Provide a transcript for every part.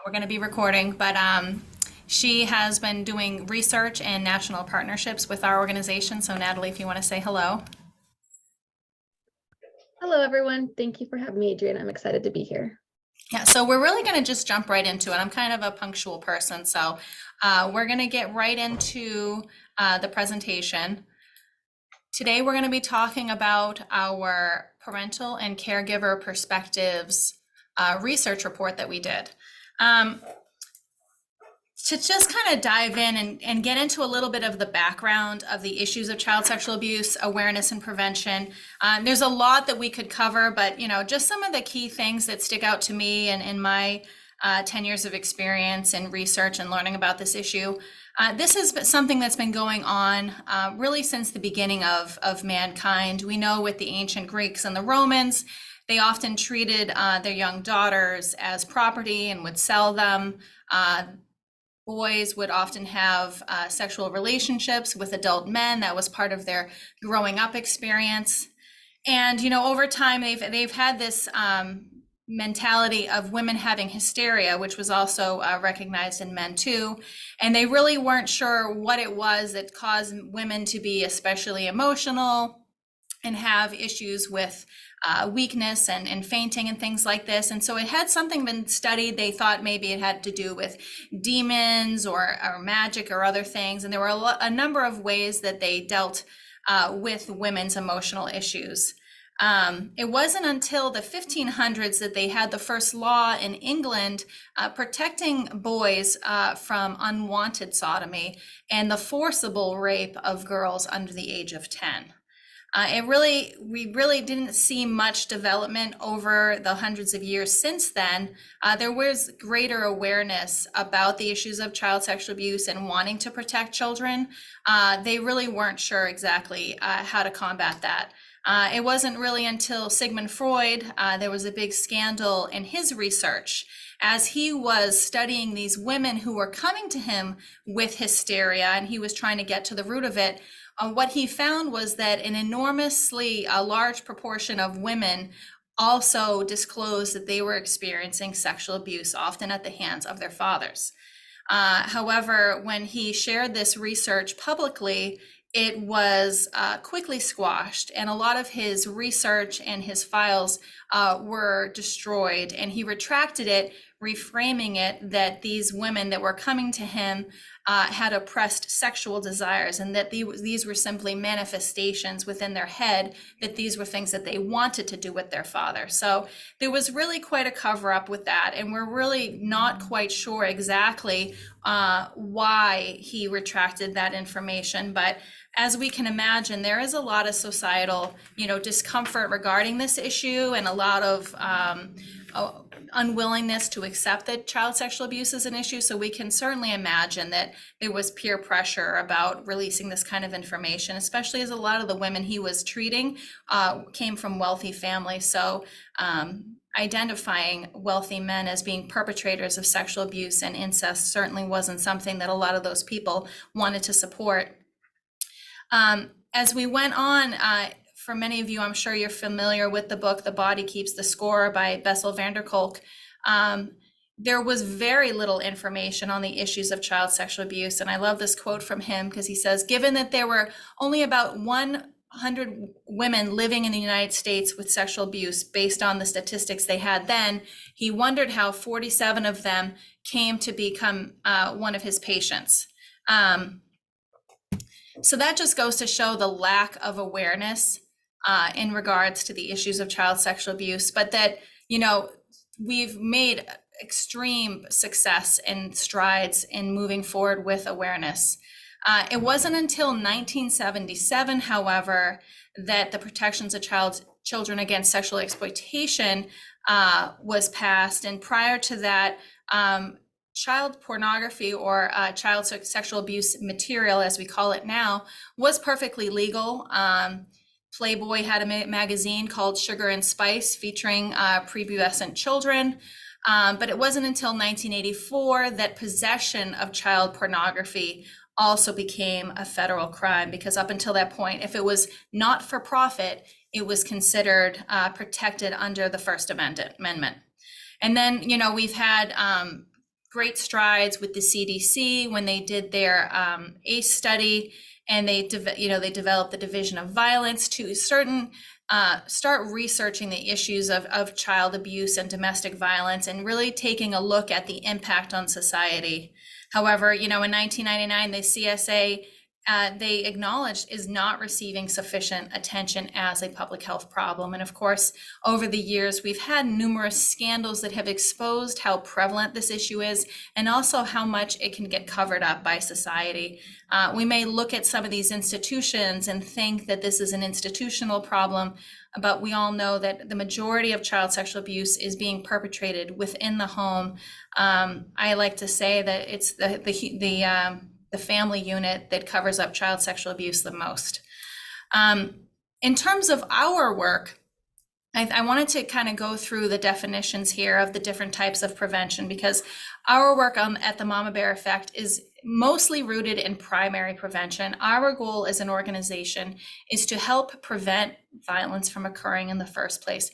We're going to be recording, but she has been doing research and national partnerships with our organization. So Natalie, if you want to say hello. Hello, everyone. Thank you for having me, Adrian. I'm excited to be here. Yeah, so we're really going to just jump right into it. I'm kind of a punctual person, so we're going to get right into the presentation. Today, we're going to be talking about our parental and caregiver perspectives research report that we did. To just kind of dive in and get into a little bit of the background of the issues of child sexual abuse, awareness and prevention. There's a lot that we could cover, but just some of the key things that stick out to me and in my 10 years of experience in research and learning about this issue. This is something that's been going on really since the beginning of mankind. We know with the ancient Greeks and the Romans, they often treated their young daughters as property and would sell them. Boys would often have sexual relationships with adult men. That was part of their growing up experience. And over time, they've had this mentality of women having hysteria, which was also recognized in men too. And they really weren't sure what it was that caused women to be especially emotional and have issues with weakness and fainting and things like this. And so it had something been studied. They thought maybe it had to do with demons or magic or other things. And there were a number of ways that they dealt with women's emotional issues. It wasn't until the 1500s that they had the first law in England protecting boys from unwanted sodomy and the forcible rape of girls under the age of 10. We really didn't see much development over the hundreds of years since then. There was greater awareness about the issues of child sexual abuse and wanting to protect children. They really weren't sure exactly how to combat that. It wasn't really until Sigmund Freud, there was a big scandal in his research as he was studying these women who were coming to him with hysteria, and he was trying to get to the root of it. What he found was that an enormously large proportion of women also disclosed that they were experiencing sexual abuse, often at the hands of their fathers. However, when he shared this research publicly, it was quickly squashed, and a lot of his research and his files were destroyed, and he retracted it, reframing it that these women that were coming to him had oppressed sexual desires, and that these were simply manifestations within their head, that these were things that they wanted to do with their father. So there was really quite a cover up with that, and we're really not quite sure exactly why he retracted that information. But as we can imagine, there is a lot of societal, discomfort regarding this issue, and a lot of unwillingness to accept that child sexual abuse is an issue. So we can certainly imagine that there was peer pressure about releasing this kind of information, especially as a lot of the women he was treating came from wealthy families. So identifying wealthy men as being perpetrators of sexual abuse and incest certainly wasn't something that a lot of those people wanted to support. As we went on, for many of you, I'm sure you're familiar with the book, The Body Keeps the Score by Bessel van der Kolk. There was very little information on the issues of child sexual abuse. And I love this quote from him because he says, given that there were only about 100 women living in the United States with sexual abuse based on the statistics they had then, he wondered how 47 of them came to become one of his patients. So that just goes to show the lack of awareness in regards to the issues of child sexual abuse, but that, we've made extreme success and strides in moving forward with awareness. It wasn't until 1977, however, that the Protections of Children Against Sexual Exploitation was passed. And prior to that, child pornography or child sexual abuse material, as we call it now, was perfectly legal. Playboy had a magazine called Sugar and Spice featuring prepubescent children. But it wasn't until 1984 that possession of child pornography also became a federal crime, because up until that point, if it was not for profit, it was considered protected under the First Amendment. And then, we've had great strides with the CDC when they did their ACE study, and they developed the Division of Violence to start researching the issues of child abuse and domestic violence, and really taking a look at the impact on society. However, in 1999, the CSA they acknowledged is not receiving sufficient attention as a public health problem. And of course, over the years, we've had numerous scandals that have exposed how prevalent this issue is, and also how much it can get covered up by society. We may look at some of these institutions and think that this is an institutional problem, but we all know that the majority of child sexual abuse is being perpetrated within the home. I like to say that it's the family unit that covers up child sexual abuse the most. In terms of our work, I wanted to kind of go through the definitions here of the different types of prevention, because our work at the Mama Bear Effect is mostly rooted in primary prevention. Our goal as an organization is to help prevent violence from occurring in the first place.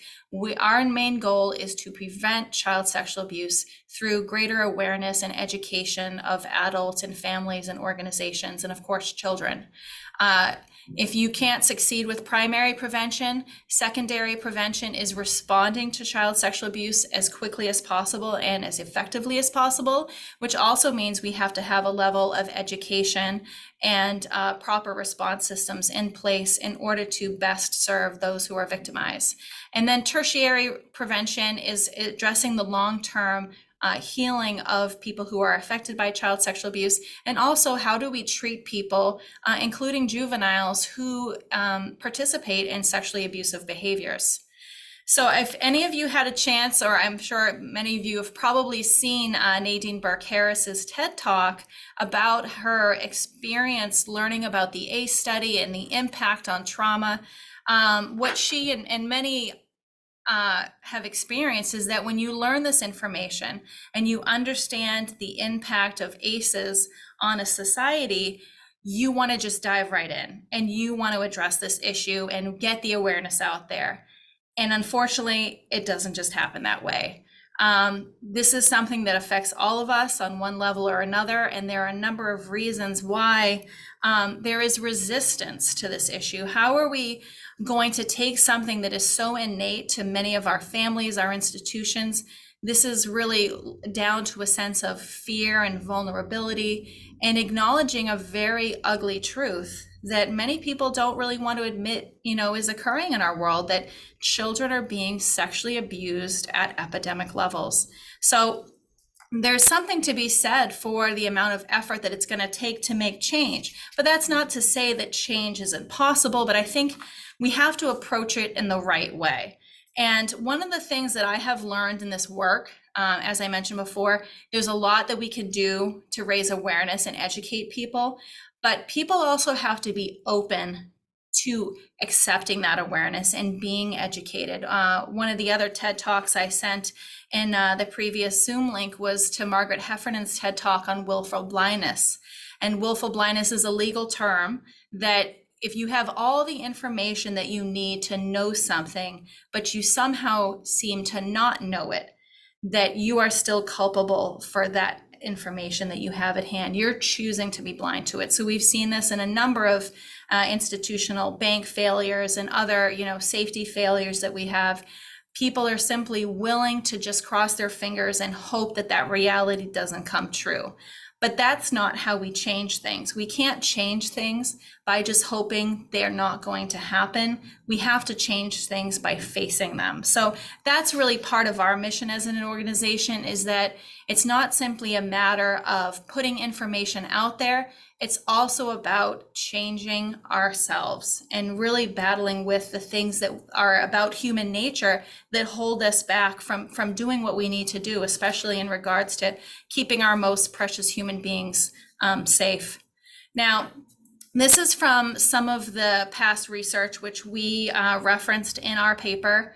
Our main goal is to prevent child sexual abuse through greater awareness and education of adults and families and organizations, and of course, children. If you can't succeed with primary prevention, secondary prevention is responding to child sexual abuse as quickly as possible and as effectively as possible, which also means we have to have a level of education and proper response systems in place in order to best serve those who are victimized. And then tertiary prevention is addressing the long-term healing of people who are affected by child sexual abuse, and also how do we treat people, including juveniles, who participate in sexually abusive behaviors. So if any of you had a chance, or I'm sure many of you have probably seen Nadine Burke-Harris's TED Talk about her experience learning about the ACE study and the impact on trauma. What she and many have experienced is that when you learn this information and you understand the impact of ACEs on a society, you want to just dive right in and you want to address this issue and get the awareness out there. And unfortunately, it doesn't just happen that way. This is something that affects all of us on one level or another, and there are a number of reasons why there is resistance to this issue. How are we going to take something that is so innate to many of our families, our institutions? This is really down to a sense of fear and vulnerability, and acknowledging a very ugly truth that many people don't really want to admit, is occurring in our world, that children are being sexually abused at epidemic levels. So there's something to be said for the amount of effort that it's going to take to make change. But that's not to say that change isn't possible, but I think we have to approach it in the right way. And one of the things that I have learned in this work, as I mentioned before, there's a lot that we can do to raise awareness and educate people, but people also have to be open to accepting that awareness and being educated. One of the other TED Talks I sent in the previous Zoom link was to Margaret Heffernan's TED Talk on willful blindness. And willful blindness is a legal term that if you have all the information that you need to know something, but you somehow seem to not know it, that you are still culpable for that information that you have at hand. You're choosing to be blind to it. So we've seen this in a number of institutional bank failures and other, safety failures that we have. People are simply willing to just cross their fingers and hope that that reality doesn't come true. But that's not how we change things. We can't change things by just hoping they're not going to happen. We have to change things by facing them. So that's really part of our mission as an organization, is that it's not simply a matter of putting information out there. It's also about changing ourselves and really battling with the things that are about human nature that hold us back from doing what we need to do, especially in regards to keeping our most precious human beings safe. Now, this is from some of the past research which we referenced in our paper.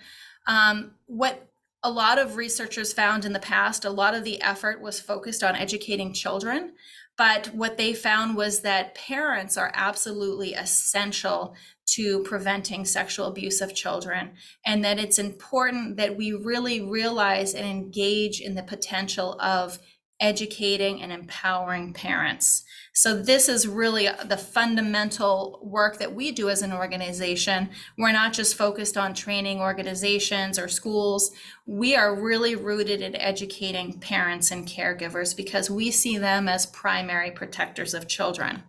What a lot of researchers found in the past, a lot of the effort was focused on educating children. But what they found was that parents are absolutely essential to preventing sexual abuse of children, and that it's important that we really realize and engage in the potential of educating and empowering parents. So this is really the fundamental work that we do as an organization. We're not just focused on training organizations or schools. We are really rooted in educating parents and caregivers because we see them as primary protectors of children.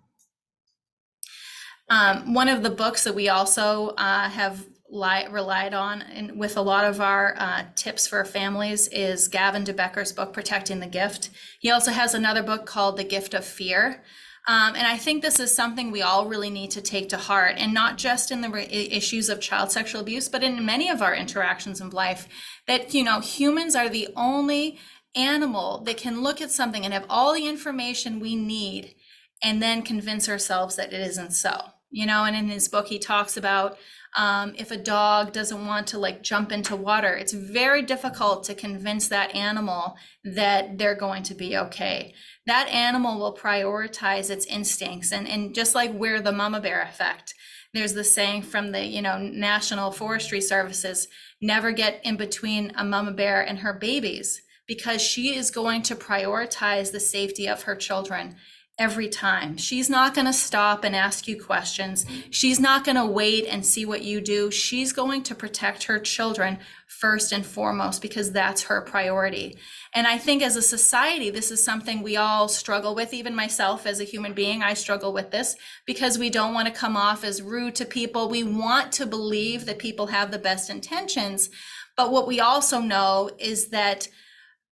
One of the books that we also have relied on with a lot of our tips for families is Gavin DeBecker's book, Protecting the Gift. He also has another book called The Gift of Fear. And I think this is something we all really need to take to heart, and not just in the issues of child sexual abuse, but in many of our interactions in life, that, you know, humans are the only animal that can look at something and have all the information we need and then convince ourselves that it isn't so. You know, and in his book, he talks about if a dog doesn't want to like jump into water, it's very difficult to convince that animal that they're going to be okay. That animal will prioritize its instincts, and just like we're the mama bear effect. There's the saying from the, you know, National Forestry Services, never get in between a mama bear and her babies, because she is going to prioritize the safety of her children every time. She's not going to stop and ask you questions. She's not going to wait and see what you do. She's going to protect her children first and foremost, because that's her priority. And I think as a society, this is something we all struggle with. Even myself as a human being, I struggle with this because we don't want to come off as rude to people. We want to believe that people have the best intentions. But what we also know is that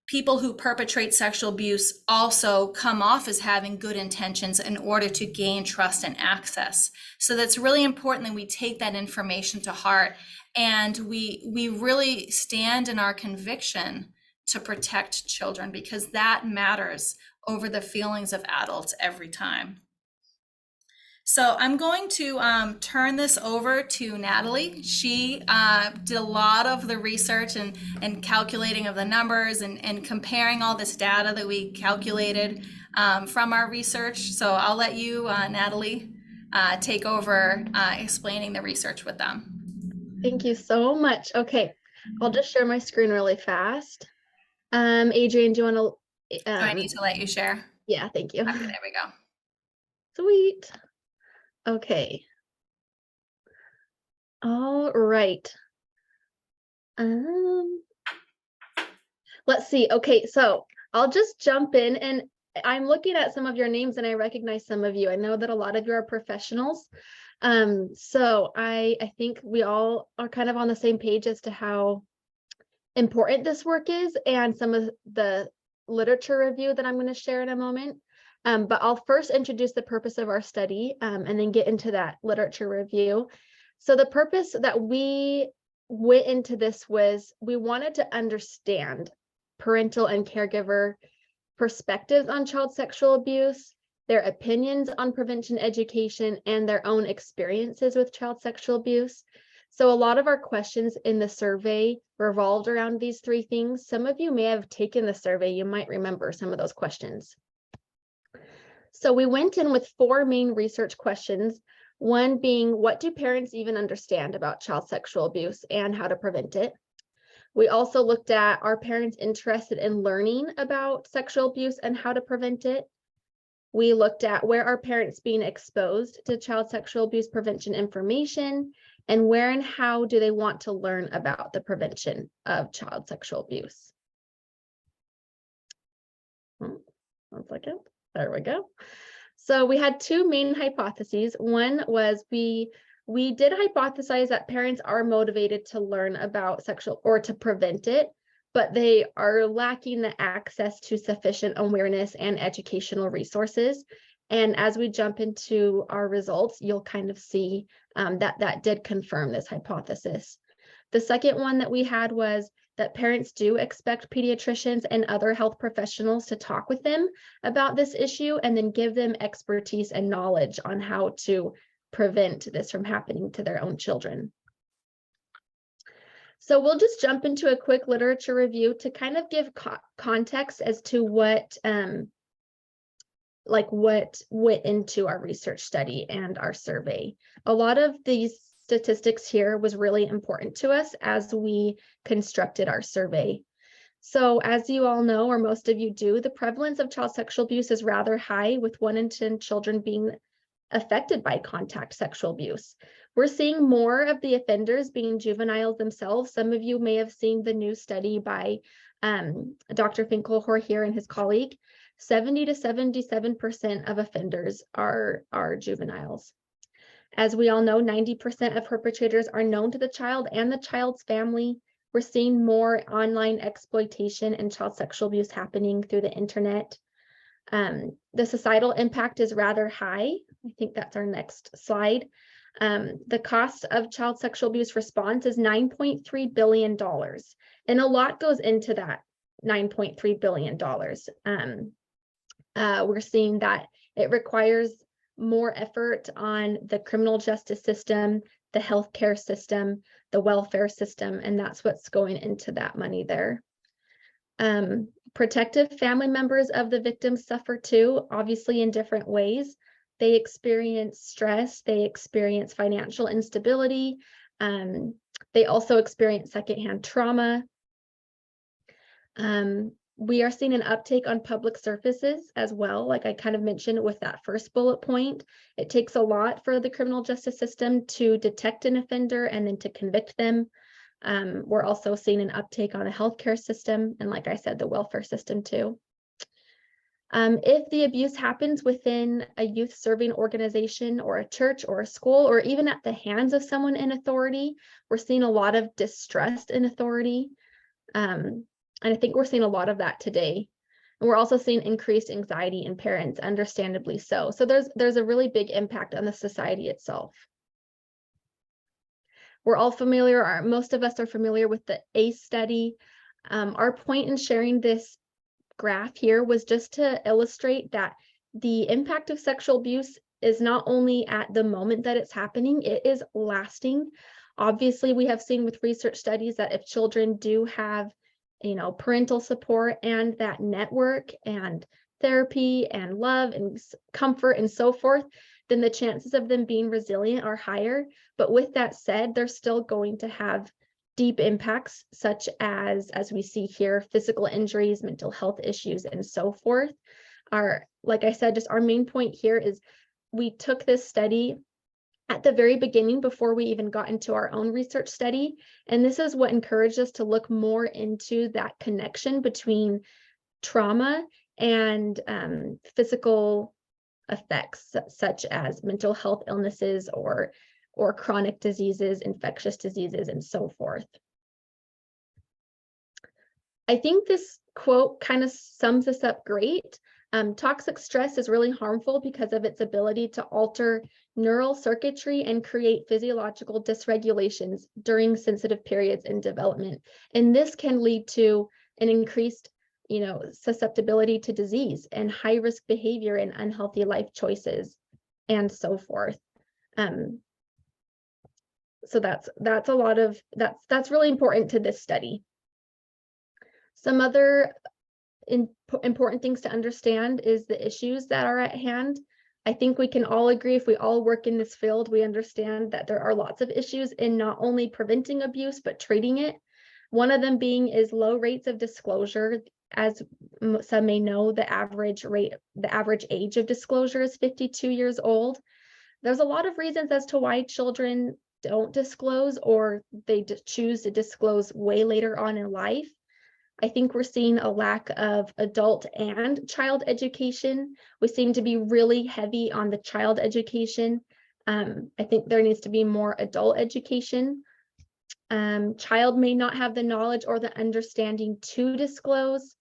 people who perpetrate sexual abuse also come off as having good intentions in order to gain trust and access. So that's really important that we take that information to heart, and we really stand in our conviction to protect children, because that matters over the feelings of adults every time. So I'm going to turn this over to Natalie. She did a lot of the research and calculating of the numbers and comparing all this data that we calculated from our research. So I'll let you, Natalie, take over explaining the research with them. Thank you so much. Okay, I'll just share my screen really fast. Adrienne, do you want to? Do I need to let you share? Yeah, thank you. Okay, there we go. Sweet. Okay. All right. Let's see. Okay, so I'll just jump in, and I'm looking at some of your names and I recognize some of you. I know that a lot of you are professionals. So I think we all are kind of on the same page as to how important this work is, and some of the literature review that I'm going to share in a moment. But I'll first introduce the purpose of our study, and then get into that literature review. So the purpose that we went into this was we wanted to understand parental and caregiver perspectives on child sexual abuse, their opinions on prevention education, and their own experiences with child sexual abuse. So a lot of our questions in the survey revolved around these three things. Some of you may have taken the survey. You might remember some of those questions. So we went in with 4 main research questions, one being, what do parents even understand about child sexual abuse and how to prevent it? We also looked at, are parents interested in learning about sexual abuse and how to prevent it? We looked at, where are parents being exposed to child sexual abuse prevention information, and where and how do they want to learn about the prevention of child sexual abuse? 1 second. There we go. So we had 2 main hypotheses. One was we did hypothesize that parents are motivated to learn about sexual or to prevent it, but they are lacking the access to sufficient awareness and educational resources. And as we jump into our results, you'll kind of see that did confirm this hypothesis. The second one that we had was that parents do expect pediatricians and other health professionals to talk with them about this issue and then give them expertise and knowledge on how to prevent this from happening to their own children. So we'll just jump into a quick literature review to kind of give context as to what went into our research study and our survey. A lot of these statistics here was really important to us as we constructed our survey. So as you all know, or most of you do, the prevalence of child sexual abuse is rather high, with 1 in 10 children being affected by contact sexual abuse. We're seeing more of the offenders being juveniles themselves. Some of you may have seen the new study by Dr. Finkelhor here and his colleague. 70 to 77% of offenders are juveniles. As we all know, 90% of perpetrators are known to the child and the child's family. We're seeing more online exploitation and child sexual abuse happening through the internet. The societal impact is rather high. I think that's our next slide. The cost of child sexual abuse response is $9.3 billion. And a lot goes into that $9.3 billion. We're seeing that it requires more effort on the criminal justice system, the healthcare system, the welfare system, and that's what's going into that money there. Protective family members of the victims suffer too, obviously in different ways. They experience stress, they experience financial instability, they also experience secondhand trauma. We are seeing an uptake on public services as well, like I kind of mentioned with that first bullet point. It takes a lot for the criminal justice system to detect an offender and then to convict them. We're also seeing an uptake on the healthcare system, and like I said, the welfare system too. If the abuse happens within a youth serving organization or a church or a school, or even at the hands of someone in authority, we're seeing a lot of distrust in authority. And I think we're seeing a lot of that today. And we're also seeing increased anxiety in parents, understandably so. So there's a really big impact on the society itself. We're all familiar, or most of us are familiar with the ACE study. Our point in sharing this graph here was just to illustrate that the impact of sexual abuse is not only at the moment that it's happening, it is lasting. Obviously, we have seen with research studies that if children do have, parental support and that network and therapy and love and comfort and so forth, then the chances of them being resilient are higher. But with that said, they're still going to have deep impacts, such as we see here, physical injuries, mental health issues, and so forth. Like I said, just our main point here is we took this study at the very beginning before we even got into our own research study. And this is what encouraged us to look more into that connection between trauma and physical effects, such as mental health illnesses or chronic diseases, infectious diseases, and so forth. I think this quote kind of sums this up great. Toxic stress is really harmful because of its ability to alter neural circuitry and create physiological dysregulations during sensitive periods in development. And this can lead to an increased, susceptibility to disease and high-risk behavior and unhealthy life choices, and so forth. So that's a lot of that's really important to this study. Some other important things to understand is the issues that are at hand. I think we can all agree, if we all work in this field, we understand that there are lots of issues in not only preventing abuse, but treating it. One of them being is low rates of disclosure. As some may know, the average age of disclosure is 52 years old. There's a lot of reasons as to why children don't disclose, or they choose to disclose way later on in life. I think we're seeing a lack of adult and child education. We seem to be really heavy on the child education. I think there needs to be more adult education. Child may not have the knowledge or the understanding to disclose.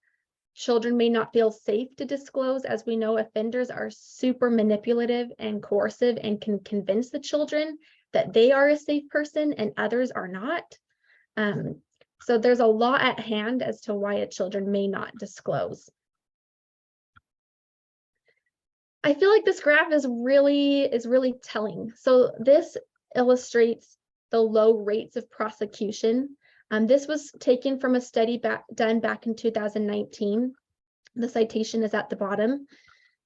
Children may not feel safe to disclose. As we know, offenders are super manipulative and coercive and can convince the children that they are a safe person and others are not. So there's a lot at hand as to why children may not disclose. I feel like this graph is really telling. So this illustrates the low rates of prosecution. This was taken from a study done back in 2019. The citation is at the bottom.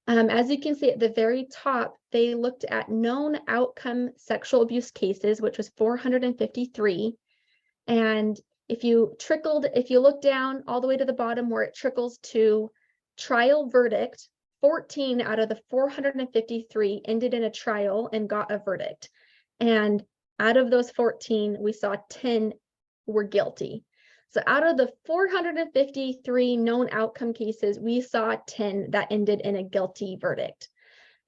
As you can see at the very top, they looked at known outcome sexual abuse cases, which was 453. And If you look down all the way to the bottom where it trickles to trial verdict, 14 out of the 453 ended in a trial and got a verdict. And out of those 14, we saw 10 were guilty. So out of the 453 known outcome cases, we saw 10 that ended in a guilty verdict.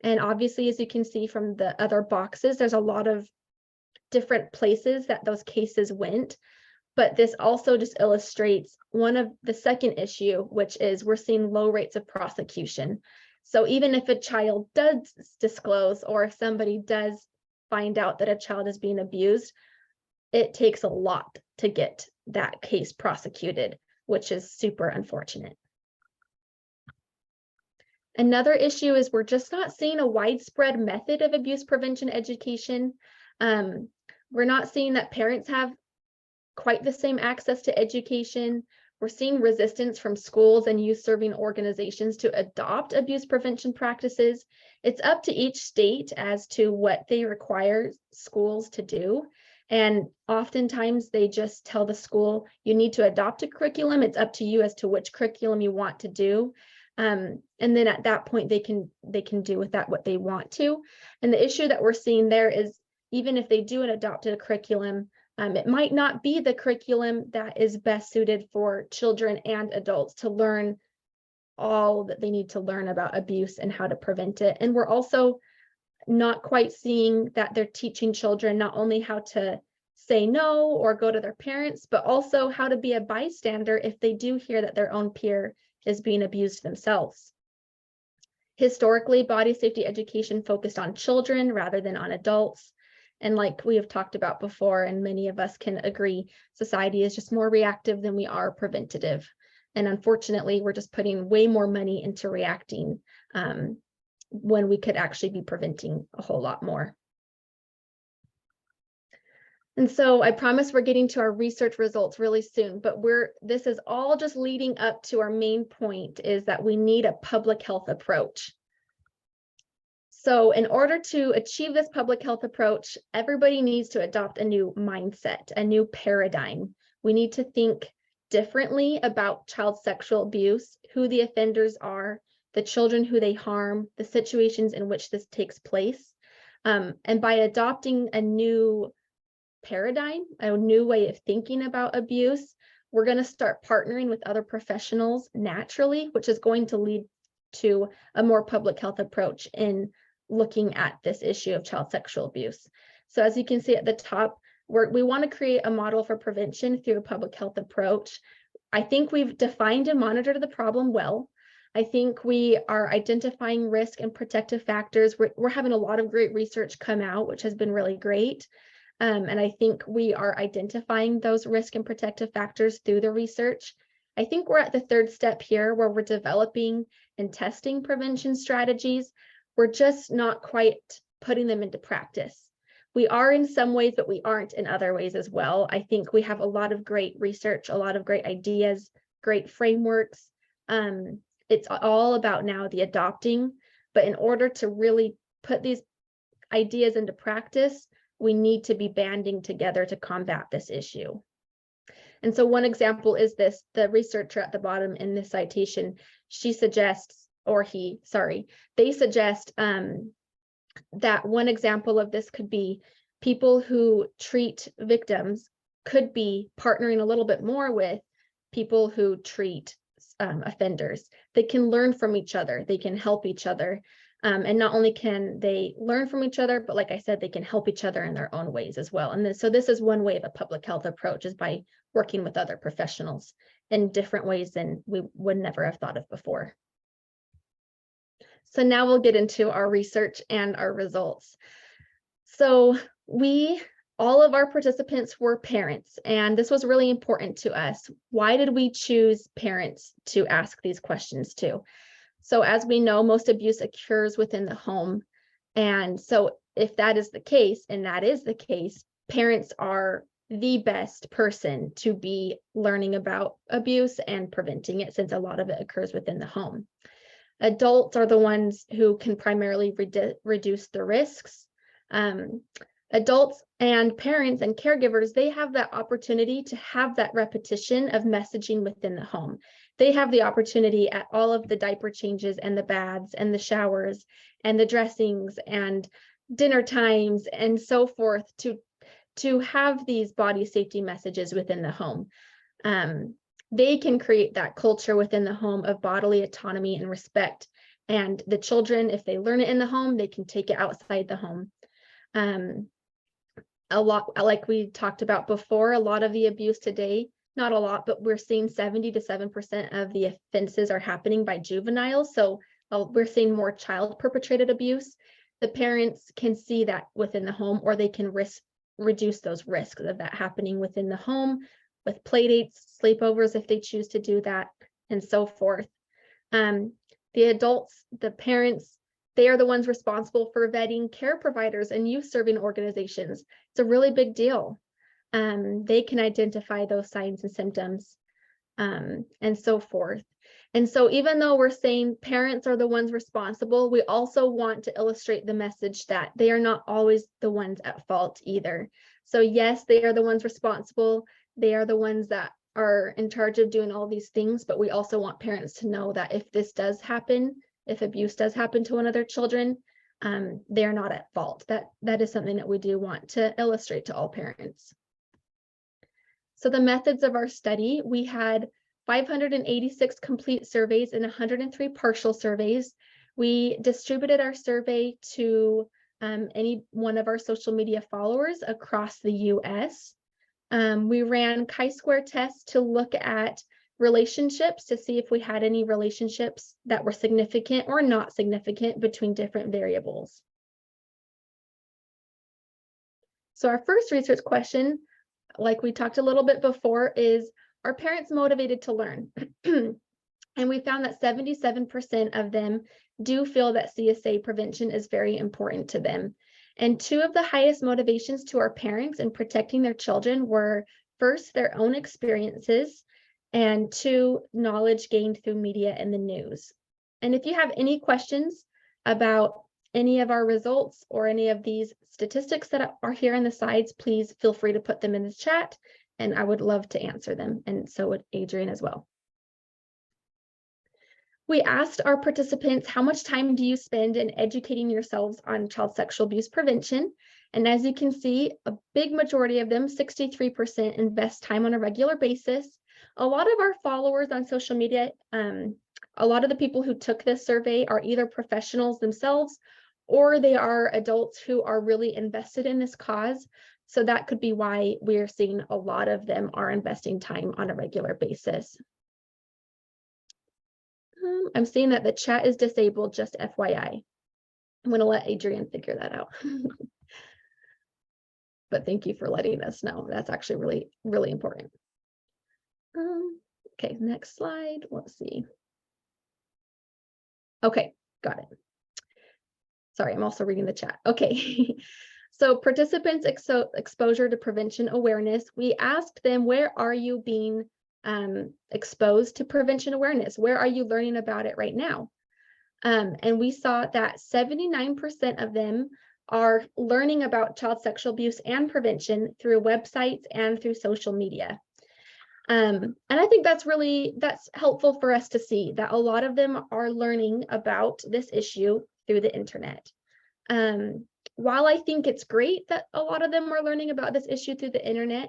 And obviously, as you can see from the other boxes, there's a lot of different places that those cases went. But this also just illustrates one of the second issue, which is we're seeing low rates of prosecution. So even if a child does disclose, or if somebody does find out that a child is being abused, it takes a lot to get that case prosecuted, which is super unfortunate. Another issue is we're just not seeing a widespread method of abuse prevention education. We're not seeing that parents have quite the same access to education. We're seeing resistance from schools and youth-serving organizations to adopt abuse prevention practices. It's up to each state as to what they require schools to do. And oftentimes they just tell the school, you need to adopt a curriculum. It's up to you as to which curriculum you want to do. And then at that point, they can do with that what they want to. And the issue that we're seeing there is even if they do an adopted curriculum, it might not be the curriculum that is best suited for children and adults to learn all that they need to learn about abuse and how to prevent it. And we're also not quite seeing that they're teaching children not only how to say no or go to their parents, but also how to be a bystander if they do hear that their own peer is being abused themselves. Historically, body safety education focused on children rather than on adults. And like we have talked about before, and many of us can agree, society is just more reactive than we are preventative. And unfortunately, we're just putting way more money into reacting when we could actually be preventing a whole lot more. And so I promise we're getting to our research results really soon, but this is all just leading up to our main point, is that we need a public health approach. So in order to achieve this public health approach, everybody needs to adopt a new mindset, a new paradigm. We need to think differently about child sexual abuse, who the offenders are, the children who they harm, the situations in which this takes place. And by adopting a new paradigm, a new way of thinking about abuse, we're going to start partnering with other professionals naturally, which is going to lead to a more public health approach in looking at this issue of child sexual abuse. So as you can see at the top, we want to create a model for prevention through a public health approach. I think we've defined and monitored the problem well. I think we are identifying risk and protective factors. We're having a lot of great research come out, which has been really great. And I think we are identifying those risk and protective factors through the research. I think we're at the third step here where we're developing and testing prevention strategies. We're just not quite putting them into practice. We are in some ways, but we aren't in other ways as well. I think we have a lot of great research, a lot of great ideas, great frameworks. It's all about now the adopting, but in order to really put these ideas into practice, we need to be banding together to combat this issue. And so one example is this, the researcher at the bottom in this citation, she suggests, they suggest that one example of this could be people who treat victims could be partnering a little bit more with people who treat offenders. They can learn from each other, they can help each other. And not only can they learn from each other, but like I said, they can help each other in their own ways as well. And so this is one way of a public health approach, is by working with other professionals in different ways than we would never have thought of before. So now we'll get into our research and our results. So all of our participants were parents, and this was really important to us. Why did we choose parents to ask these questions to? So as we know, most abuse occurs within the home. And so if that is the case, and that is the case, parents are the best person to be learning about abuse and preventing it, since a lot of it occurs within the home. Adults are the ones who can primarily reduce the risks. Adults and parents and caregivers, they have that opportunity to have that repetition of messaging within the home. They have the opportunity at all of the diaper changes and the baths and the showers and the dressings and dinner times and so forth to have these body safety messages within the home. They can create that culture within the home of bodily autonomy and respect. And the children, if they learn it in the home, they can take it outside the home. A lot, like we talked about before, a lot of the abuse today, not a lot, but we're seeing 77% of the offenses are happening by juveniles. So we're seeing more child perpetrated abuse. The parents can see that within the home, or they can reduce those risks of that happening within the home with play dates, sleepovers, if they choose to do that, and so forth. The adults, the parents, they are the ones responsible for vetting care providers and youth serving organizations. It's a really big deal. They can identify those signs and symptoms, and so forth. And so even though we're saying parents are the ones responsible, we also want to illustrate the message that they are not always the ones at fault either. So yes, they are the ones responsible. They are the ones that are in charge of doing all these things, but we also want parents to know that if this does happen, if abuse does happen to one of their children, they are not at fault. That is something that we do want to illustrate to all parents. So the methods of our study, we had 586 complete surveys and 103 partial surveys. We distributed our survey to any one of our social media followers across the US. We ran chi-square tests to look at relationships to see if we had any relationships that were significant or not significant between different variables. So our first research question, like we talked a little bit before, is, are parents motivated to learn? And we found that 77% of them do feel that CSA prevention is very important to them. And two of the highest motivations to our parents in protecting their children were, first, their own experiences, and two, knowledge gained through media and the news. And if you have any questions about any of our results or any of these statistics that are here on the sides, please feel free to put them in the chat, and I would love to answer them, and so would Adrian as well. We asked our participants, how much time do you spend in educating yourselves on child sexual abuse prevention? And as you can see, a big majority of them, 63%, invest time on a regular basis. A lot of our followers on social media, a lot of the people who took this survey are either professionals themselves, or they are adults who are really invested in this cause. So that could be why we're seeing a lot of them are investing time on a regular basis. I'm seeing that the chat is disabled, just FYI. I'm going to let Adrian figure that out. But thank you for letting us know. That's actually really, really important. Okay, next slide. Let's see. Okay, got it. Sorry, I'm also reading the chat. Okay. So participants' exposure to prevention awareness, we asked them, where are you being exposed to prevention awareness? Where are you learning about it right now? And we saw that 79% of them are learning about child sexual abuse and prevention through websites and through social media. And I think that's helpful for us to see that a lot of them are learning about this issue through the internet. While I think it's great that a lot of them are learning about this issue through the internet,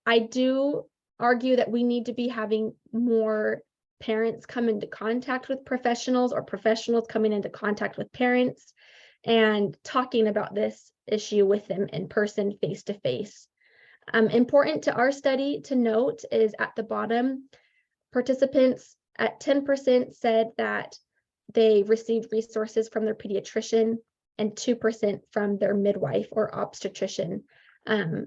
I do argue that we need to be having more parents come into contact with professionals, or professionals coming into contact with parents and talking about this issue with them in person, face to face. Important to our study to note is at the bottom, participants at 10% said that they received resources from their pediatrician and 2% from their midwife or obstetrician.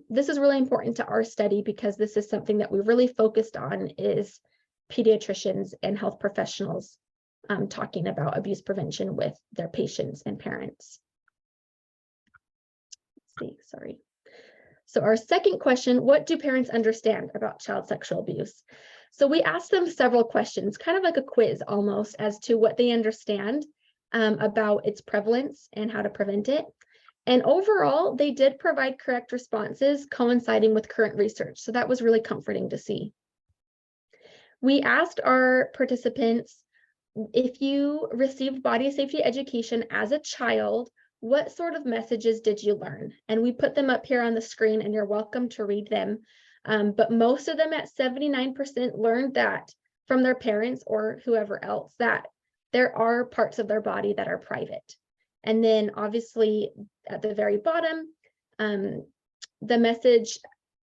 This is really important to our study because this is something that we really focused on, is pediatricians and health professionals talking about abuse prevention with their patients and parents. Let's see, sorry. So our second question, what do parents understand about child sexual abuse? So we asked them several questions, kind of like a quiz almost, as to what they understand about its prevalence and how to prevent it. And overall, they did provide correct responses coinciding with current research. So that was really comforting to see. We asked our participants, if you received body safety education as a child, what sort of messages did you learn? And we put them up here on the screen and you're welcome to read them. But most of them at 79% learned that from their parents or whoever else, that there are parts of their body that are private. And then obviously at the very bottom, the message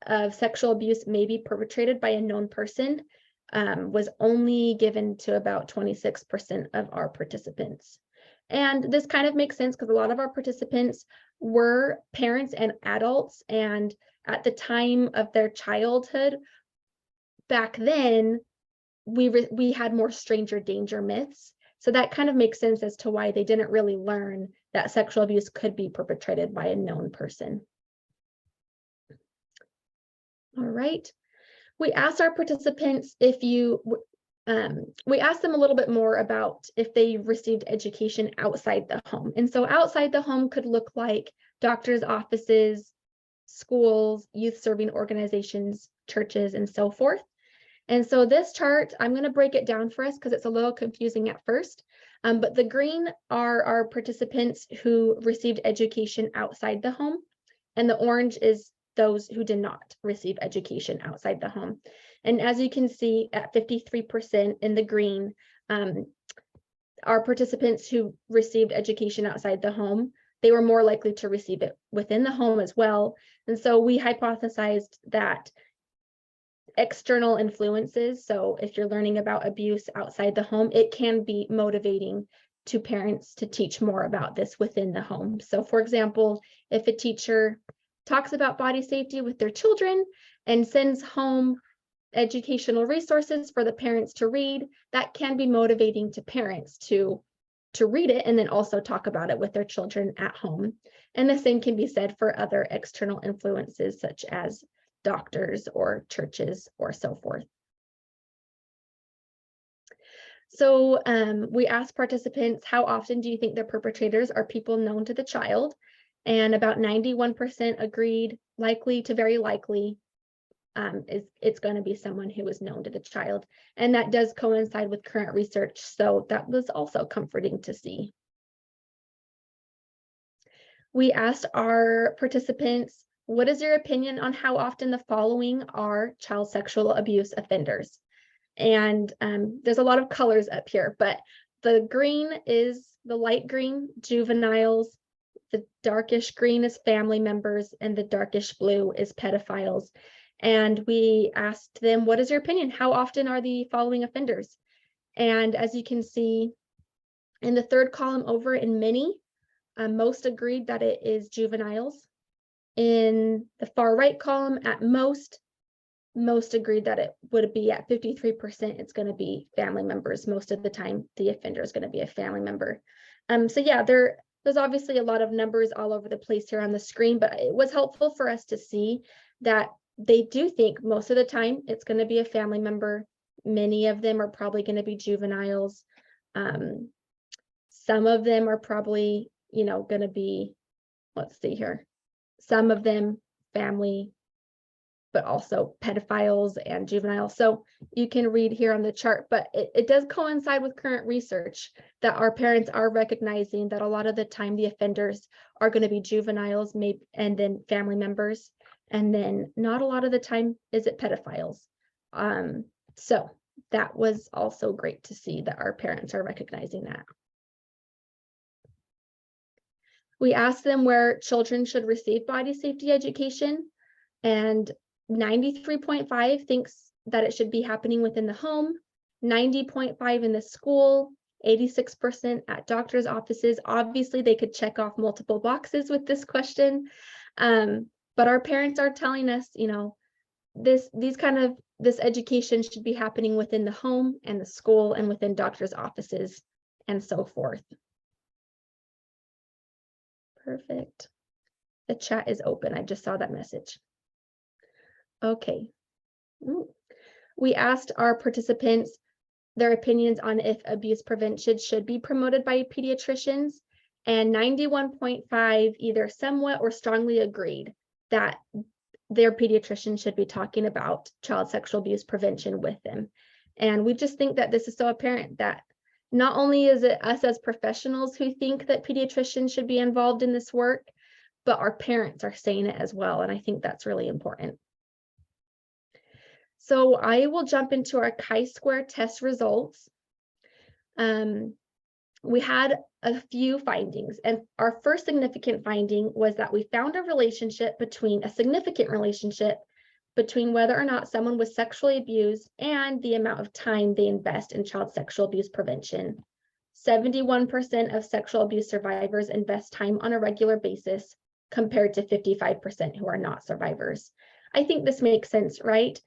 of sexual abuse may be perpetrated by a known person was only given to about 26% of our participants. And this kind of makes sense because a lot of our participants were parents and adults, and at the time of their childhood, back then, we had more stranger danger myths. So that kind of makes sense as to why they didn't really learn that sexual abuse could be perpetrated by a known person. All right. We asked our participants we asked them a little bit more about if they received education outside the home. And so outside the home could look like doctors' offices, schools, youth serving organizations, churches, and so forth. And so this chart, I'm going to break it down for us because it's a little confusing at first. But the green are our participants who received education outside the home, and the orange is those who did not receive education outside the home. And as you can see, at 53% in the green, our participants who received education outside the home, they were more likely to receive it within the home as well. And so we hypothesized that external influences, so if you're learning about abuse outside the home, it can be motivating to parents to teach more about this within the home. So for example, if a teacher talks about body safety with their children and sends home educational resources for the parents to read, that can be motivating to parents to read it and then also talk about it with their children at home. And the same can be said for other external influences such as doctors or churches or so forth. So we asked participants, how often do you think the perpetrators are people known to the child? And about 91% agreed likely to very likely it's going to be someone who is known to the child. And that does coincide with current research. So that was also comforting to see. We asked our participants, what is your opinion on how often the following are child sexual abuse offenders? And there's a lot of colors up here, but the green is the light green, juveniles, the darkish green is family members, and the darkish blue is pedophiles. And we asked them, what is your opinion? How often are the following offenders? And as you can see in the third column over in many, most agreed that it is juveniles. In the far right column at most agreed that it would be at 53%, it's going to be family members. Most of the time, the offender is going to be a family member. So yeah, there's obviously a lot of numbers all over the place here on the screen, but it was helpful for us to see that they do think most of the time it's going to be a family member. Many of them are probably going to be juveniles. Some of them are probably, going to be, let's see here, some of them family, but also pedophiles and juveniles. So you can read here on the chart, but it does coincide with current research that our parents are recognizing that a lot of the time the offenders are going to be juveniles, maybe, and then family members. And then not a lot of the time is it pedophiles. So that was also great to see that our parents are recognizing that. We asked them where children should receive body safety education, and 93.5 thinks that it should be happening within the home, 90.5 in the school, 86% at doctor's offices. Obviously, they could check off multiple boxes with this question. But our parents are telling us, this education should be happening within the home and the school and within doctor's offices and so forth. Perfect. The chat is open. I just saw that message. Okay. We asked our participants their opinions on if abuse prevention should be promoted by pediatricians. and 91.5 either somewhat or strongly agreed that their pediatrician should be talking about child sexual abuse prevention with them. And we just think that this is so apparent that not only is it us as professionals who think that pediatricians should be involved in this work, but our parents are saying it as well. And I think that's really important. So I will jump into our chi-square test results. We had a few findings, and our first significant finding was that we found a significant relationship between whether or not someone was sexually abused and the amount of time they invest in child sexual abuse prevention. 71% of sexual abuse survivors invest time on a regular basis, compared to 55% who are not survivors. I think this makes sense, right?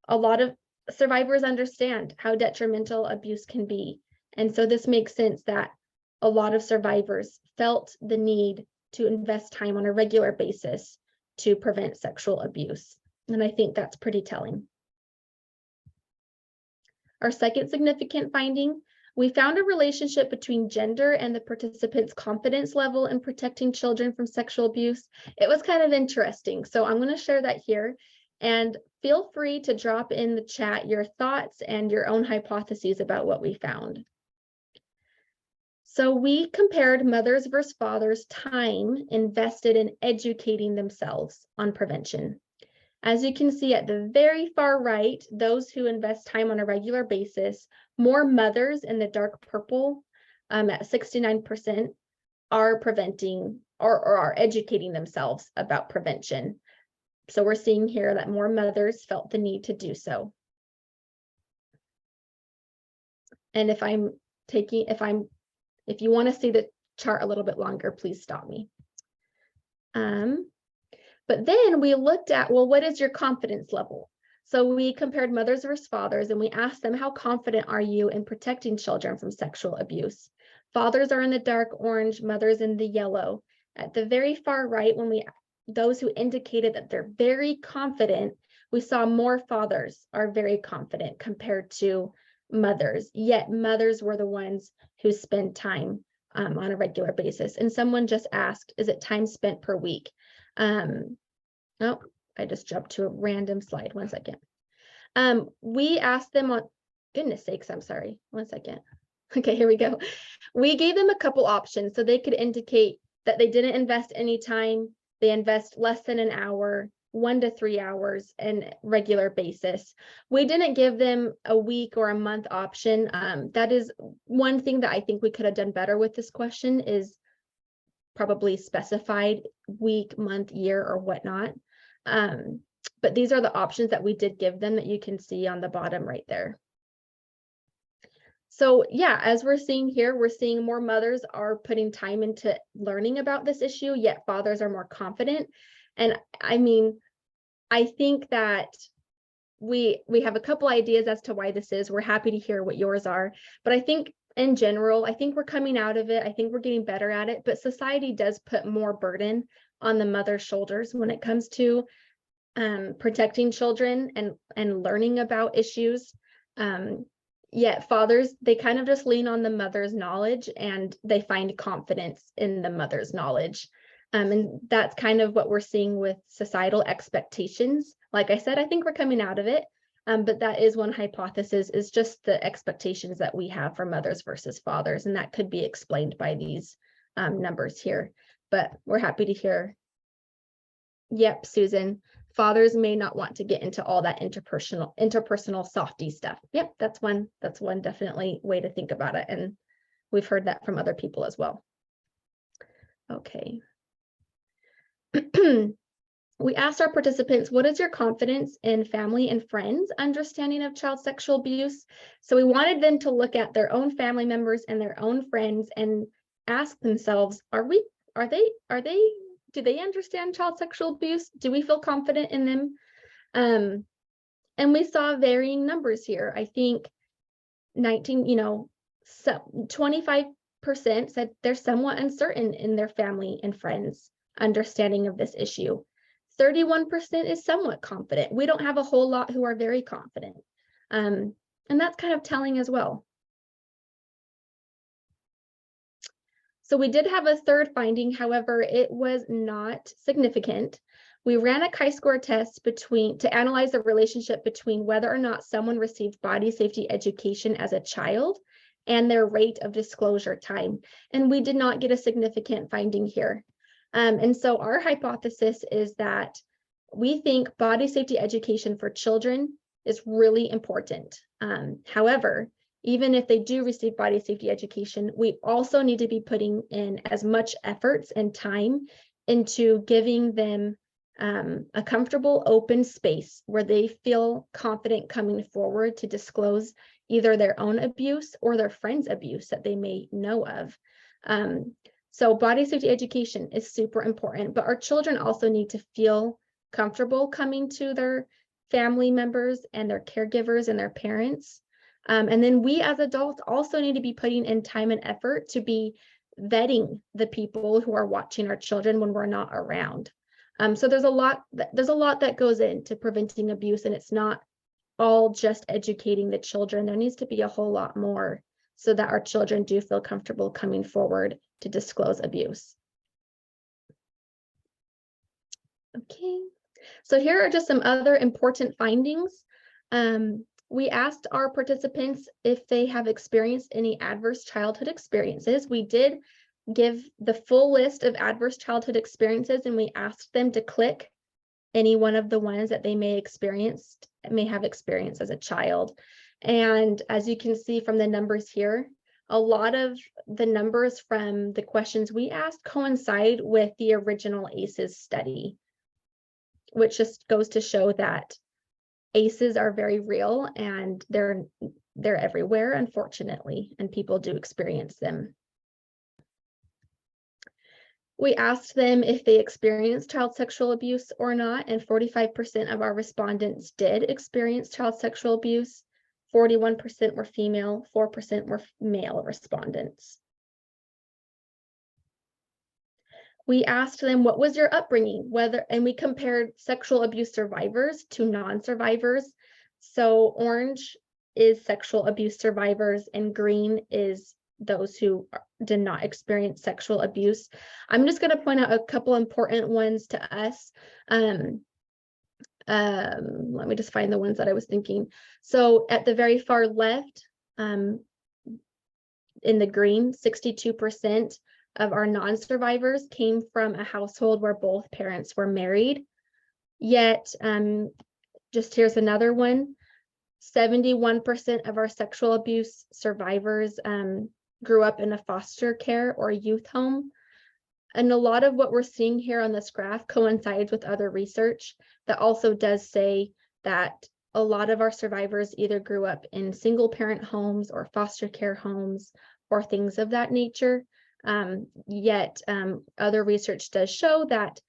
A lot of survivors understand how detrimental abuse can be. And so this makes sense that a lot of survivors felt the need to invest time on a regular basis to prevent sexual abuse. And I think that's pretty telling. Our second significant finding, we found a relationship between gender and the participants' confidence level in protecting children from sexual abuse. It was kind of interesting. So I'm going to share that here. And feel free to drop in the chat your thoughts and your own hypotheses about what we found. So we compared mothers versus fathers' time invested in educating themselves on prevention. As you can see at the very far right, those who invest time on a regular basis, more mothers in the dark purple at 69% are preventing or are educating themselves about prevention. So we're seeing here that more mothers felt the need to do so. And if you want to see the chart a little bit longer, please stop me. But then we looked at, well, what is your confidence level? So we compared mothers versus fathers, and we asked them, how confident are you in protecting children from sexual abuse? Fathers are in the dark orange, mothers in the yellow. At the very far right, those who indicated that they're very confident, we saw more fathers are very confident compared to mothers, yet mothers were the ones who spend time on a regular basis. And someone just asked, is it time spent per week? Oh, I just jumped to a random slide. 1 second. We asked them on, goodness sakes, I'm sorry. 1 second. Okay, here we go. We gave them a couple options so they could indicate that they didn't invest any time. They invest less than an hour, 1 to 3 hours and regular basis. We didn't give them a week or a month option. That is one thing that I think we could have done better with this question, is probably specified week, month, year, or whatnot. But these are the options that we did give them that you can see on the bottom right there. So yeah, as we're seeing here, we're seeing more mothers are putting time into learning about this issue, yet fathers are more confident. And I mean, I think that we have a couple ideas as to why this is. We're happy to hear what yours are, but I think in general, I think we're coming out of it. I think we're getting better at it, but society does put more burden on the mother's shoulders when it comes to protecting children and learning about issues. Yet fathers, they kind of just lean on the mother's knowledge and they find confidence in the mother's knowledge. And that's kind of what we're seeing with societal expectations. Like I said, I think we're coming out of it. But that is one hypothesis, is just the expectations that we have for mothers versus fathers. And that could be explained by these numbers here. But we're happy to hear. Yep, Susan, fathers may not want to get into all that interpersonal softy stuff. Yep, that's one definitely way to think about it. And we've heard that from other people as well. Okay. We asked our participants, what is your confidence in family and friends' understanding of child sexual abuse? So we wanted them to look at their own family members and their own friends and ask themselves, do they understand child sexual abuse? Do we feel confident in them? And we saw varying numbers here. I think 25% said they're somewhat uncertain in their family and friends' understanding of this issue. 31% is somewhat confident. We don't have a whole lot who are very confident. And that's kind of telling as well. So we did have a third finding, however, it was not significant. We ran a chi-score test to analyze the relationship between whether or not someone received body safety education as a child and their rate of disclosure time. And we did not get a significant finding here. And so our hypothesis is that we think body safety education for children is really important. However, even if they do receive body safety education, we also need to be putting in as much efforts and time into giving them a comfortable open space where they feel confident coming forward to disclose either their own abuse or their friend's abuse that they may know of. So body safety education is super important, but our children also need to feel comfortable coming to their family members and their caregivers and their parents. And then we as adults also need to be putting in time and effort to be vetting the people who are watching our children when we're not around. So there's a lot that goes into preventing abuse, and it's not all just educating the children. There needs to be a whole lot more so that our children do feel comfortable coming forward to disclose abuse. Okay, so here are just some other important findings. We asked our participants if they have experienced any adverse childhood experiences. We did give the full list of adverse childhood experiences, and we asked them to click any one of the ones that they may have experienced as a child. And as you can see from the numbers here, a lot of the numbers from the questions we asked coincide with the original ACEs study, which just goes to show that ACEs are very real and they're everywhere, unfortunately, and people do experience them. We asked them if they experienced child sexual abuse or not, and 45% of our respondents did experience child sexual abuse. 41% were female, 4% were male respondents. We asked them, what was your upbringing? And we compared sexual abuse survivors to non-survivors. So orange is sexual abuse survivors and green is those who did not experience sexual abuse. I'm just going to point out a couple important ones to us. Let me just find the ones that I was thinking. So at the very far left, in the green, 62% of our non-survivors came from a household where both parents were married. Yet, just here's another one, 71% of our sexual abuse survivors grew up in a foster care or youth home. And a lot of what we're seeing here on this graph coincides with other research that also does say that a lot of our survivors either grew up in single parent homes or foster care homes or things of that nature. Yet other research does show that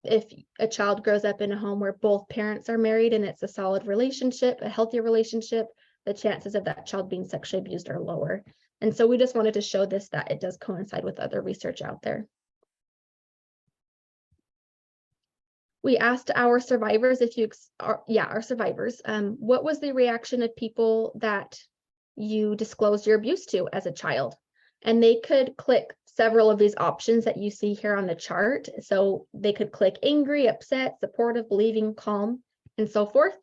if a child grows up in a home where both parents are married and it's a solid relationship, a healthy relationship, the chances of that child being sexually abused are lower. And so we just wanted to show this, that it does coincide with other research out there. We asked our survivors, what was the reaction of people that you disclosed your abuse to as a child? And they could click several of these options that you see here on the chart. So they could click angry, upset, supportive, believing, calm, and so forth.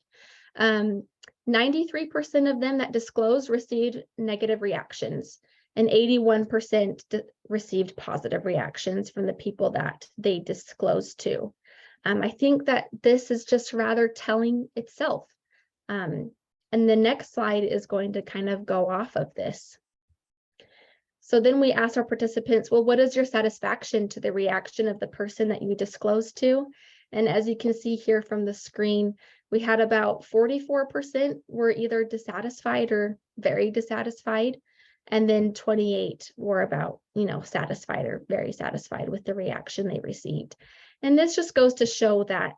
93% of them that disclosed received negative reactions, and 81% received positive reactions from the people that they disclosed to. I think that this is just rather telling itself. And the next slide is going to kind of go off of this. So then we asked our participants, well, what is your satisfaction to the reaction of the person that you disclosed to? And as you can see here from the screen, we had about 44% were either dissatisfied or very dissatisfied. And then 28 were about, satisfied or very satisfied with the reaction they received. And this just goes to show that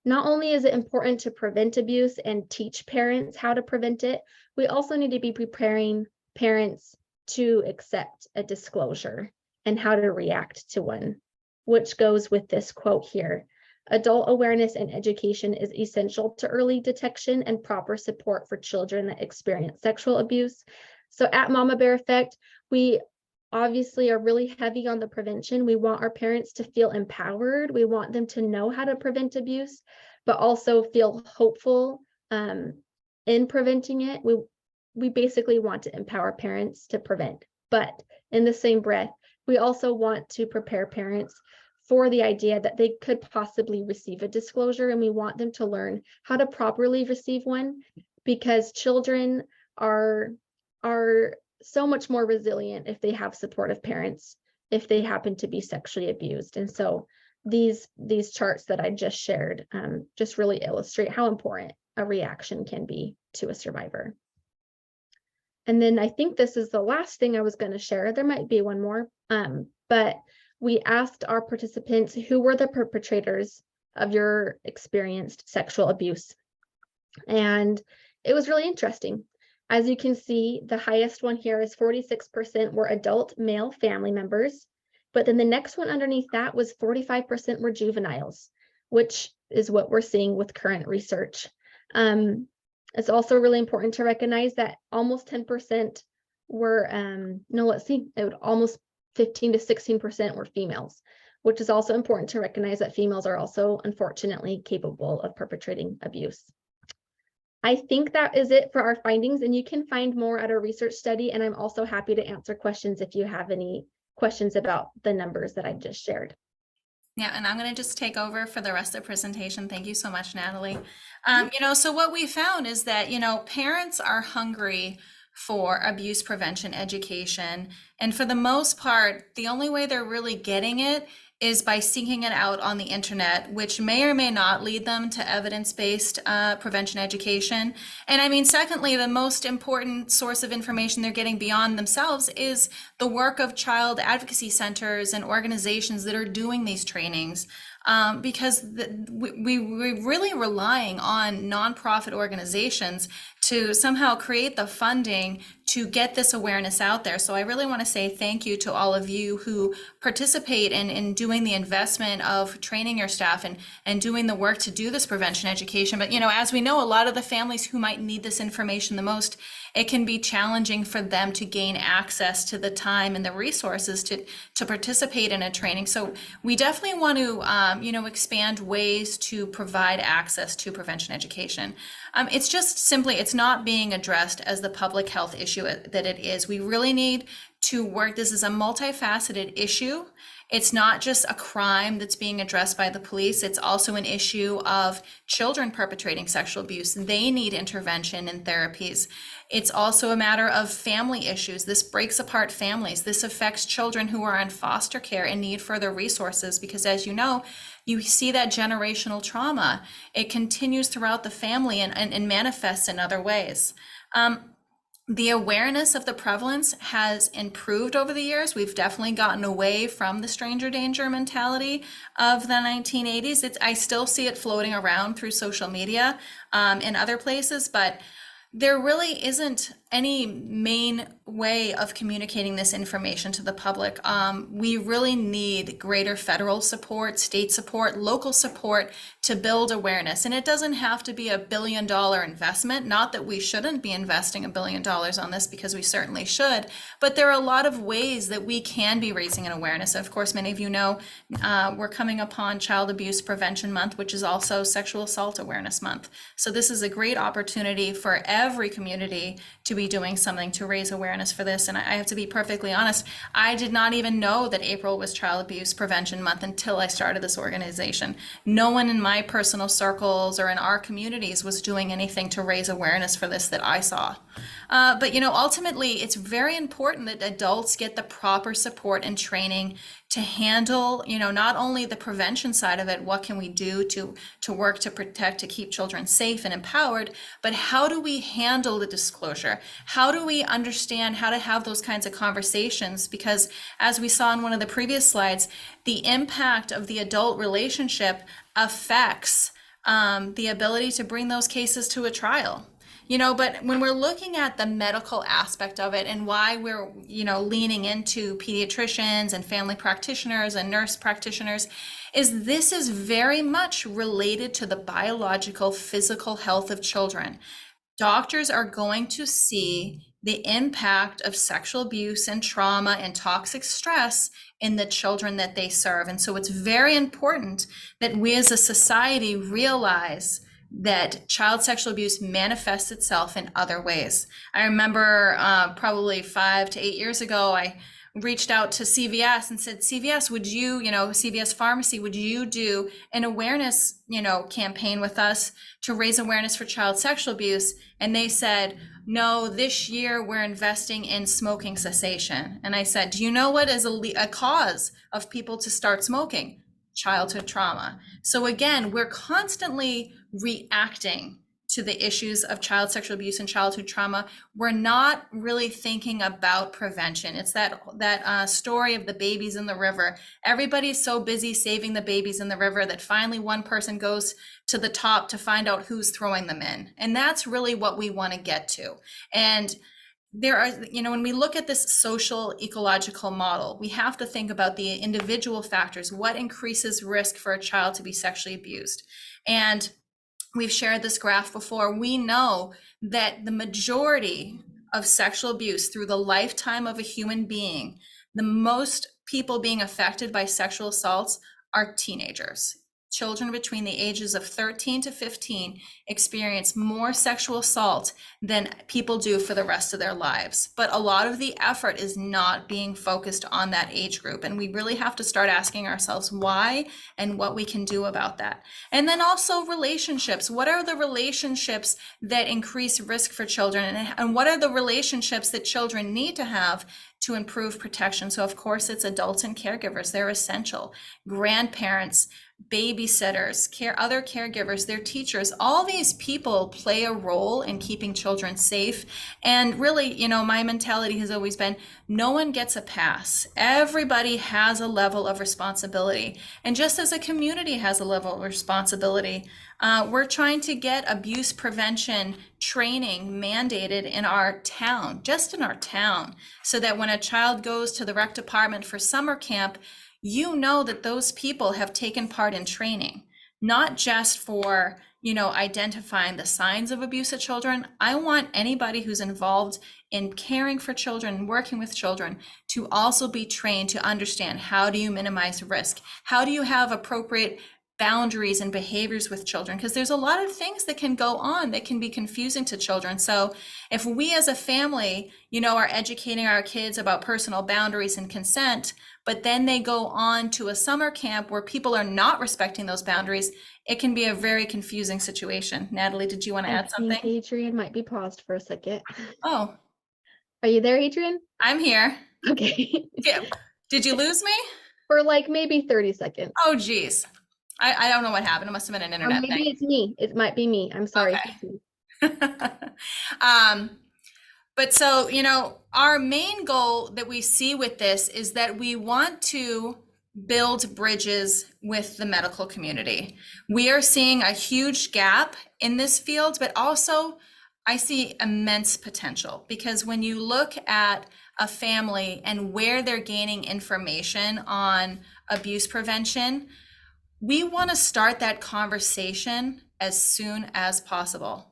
not only is it important to prevent abuse and teach parents how to prevent it, we also need to be preparing parents to accept a disclosure and how to react to one, which goes with this quote here. Adult awareness and education is essential to early detection and proper support for children that experience sexual abuse. So at Mama Bear Effect, we obviously are really heavy on the prevention. We want our parents to feel empowered. We want them to know how to prevent abuse, but also feel hopeful in preventing it. We basically want to empower parents to prevent, but in the same breath, we also want to prepare parents for the idea that they could possibly receive a disclosure, and we want them to learn how to properly receive one, because children are so much more resilient if they have supportive parents, if they happen to be sexually abused. And so these charts that I just shared just really illustrate how important a reaction can be to a survivor. And then I think this is the last thing I was going to share. There might be one more, but we asked our participants who were the perpetrators of your experienced sexual abuse. And it was really interesting. As you can see, the highest one here is 46% were adult male family members, but then the next one underneath that was 45% were juveniles, which is what we're seeing with current research. It's also really important to recognize that almost 10% were, almost 15 to 16% were females, which is also important to recognize that females are also unfortunately capable of perpetrating abuse. I think that is it for our findings, and you can find more at our research study, and I'm also happy to answer questions if you have any questions about the numbers that I just shared. Yeah, and I'm going to just take over for the rest of the presentation. Thank you so much, Natalie. So what we found is that, parents are hungry for abuse prevention education. And for the most part, the only way they're really getting it is by seeking it out on the internet, which may or may not lead them to evidence-based prevention education. And I mean, secondly, the most important source of information they're getting beyond themselves is the work of child advocacy centers and organizations that are doing these trainings. Because we're really relying on nonprofit organizations to somehow create the funding to get this awareness out there. So I really want to say thank you to all of you who participate in doing the investment of training your staff and doing the work to do this prevention education. But, as we know, a lot of the families who might need this information the most, it can be challenging for them to gain access to the time and the resources to participate in a training. So we definitely want to, expand ways to provide access to prevention education. It's just simply, it's not being addressed as the public health issue that it is. We really need to work. This is a multifaceted issue. It's not just a crime that's being addressed by the police. It's also an issue of children perpetrating sexual abuse. They need intervention and therapies. It's also a matter of family issues. This breaks apart families. This affects children who are in foster care and need further resources because, as you know, you see that generational trauma. It continues throughout the family and manifests in other ways. The awareness of the prevalence has improved over the years. We've definitely gotten away from the stranger danger mentality of the 1980s. I still see it floating around through social media in other places, but there really isn't any main way of communicating this information to the public. We really need greater federal support, state support, local support to build awareness. And it doesn't have to be $1 billion investment. Not that we shouldn't be investing $1 billion on this, because we certainly should, but there are a lot of ways that we can be raising an awareness. Of course, many of you know we're coming upon Child Abuse Prevention Month, which is also Sexual Assault Awareness Month. So this is a great opportunity for every community to be doing something to raise awareness for this. And I have to be perfectly honest, I did not even know that April was Child Abuse Prevention Month until I started this organization. No one in my personal circles or in our communities was doing anything to raise awareness for this that I saw. But ultimately, it's very important that adults get the proper support and training to handle, not only the prevention side of it, what can we do to work to protect, to keep children safe and empowered, but how do we handle the disclosure? How do we understand how to have those kinds of conversations? Because as we saw in one of the previous slides, the impact of the adult relationship affects the ability to bring those cases to a trial. But when we're looking at the medical aspect of it and why we're, leaning into pediatricians and family practitioners and nurse practitioners, this is very much related to the biological, physical health of children. Doctors are going to see the impact of sexual abuse and trauma and toxic stress in the children that they serve. And so it's very important that we as a society realize that child sexual abuse manifests itself in other ways. I remember probably 5 to 8 years ago, I reached out to CVS and said, CVS, would you, CVS Pharmacy, would you do an awareness, campaign with us to raise awareness for child sexual abuse? And they said, no, this year we're investing in smoking cessation. And I said, do you know what is a cause of people to start smoking? Childhood trauma. So again, we're constantly reacting to the issues of child sexual abuse and childhood trauma. We're not really thinking about prevention. It's that story of the babies in the river. Everybody's so busy saving the babies in the river that finally one person goes to the top to find out who's throwing them in. And that's really what we want to get to. And there are, when we look at this social ecological model, we have to think about the individual factors. What increases risk for a child to be sexually abused? And we've shared this graph before. We know that the majority of sexual abuse through the lifetime of a human being, the most people being affected by sexual assaults are teenagers. Children between the ages of 13 to 15 experience more sexual assault than people do for the rest of their lives. But a lot of the effort is not being focused on that age group. And we really have to start asking ourselves why and what we can do about that. And then also relationships. What are the relationships that increase risk for children? And what are the relationships that children need to have to improve protection? So of course it's adults and caregivers. They're essential. Grandparents, babysitters, other caregivers, their teachers, all these people play a role in keeping children safe. And really, my mentality has always been, no one gets a pass. Everybody has a level of responsibility. And just as a community has a level of responsibility, we're trying to get abuse prevention training mandated in our town, just in our town, so that when a child goes to the rec department for summer camp, that those people have taken part in training, not just for, identifying the signs of abuse of children. I want anybody who's involved in caring for children, working with children, to also be trained to understand, how do you minimize risk? How do you have appropriate boundaries and behaviors with children? Because there's a lot of things that can go on that can be confusing to children. So if we as a family, are educating our kids about personal boundaries and consent, but then they go on to a summer camp where people are not respecting those boundaries, it can be a very confusing situation. Natalie, did you want to add something? I think Adrian might be paused for a second. Oh, are you there, Adrian? I'm here. Okay. Yeah. Did you lose me? For like maybe 30 seconds. Oh, geez. I don't know what happened. It must have been an Or internet maybe thing. it's me. It might be me. I'm sorry. Okay. But so, our main goal that we see with this is that we want to build bridges with the medical community. We are seeing a huge gap in this field, but also I see immense potential, because when you look at a family and where they're gaining information on abuse prevention, we want to start that conversation as soon as possible.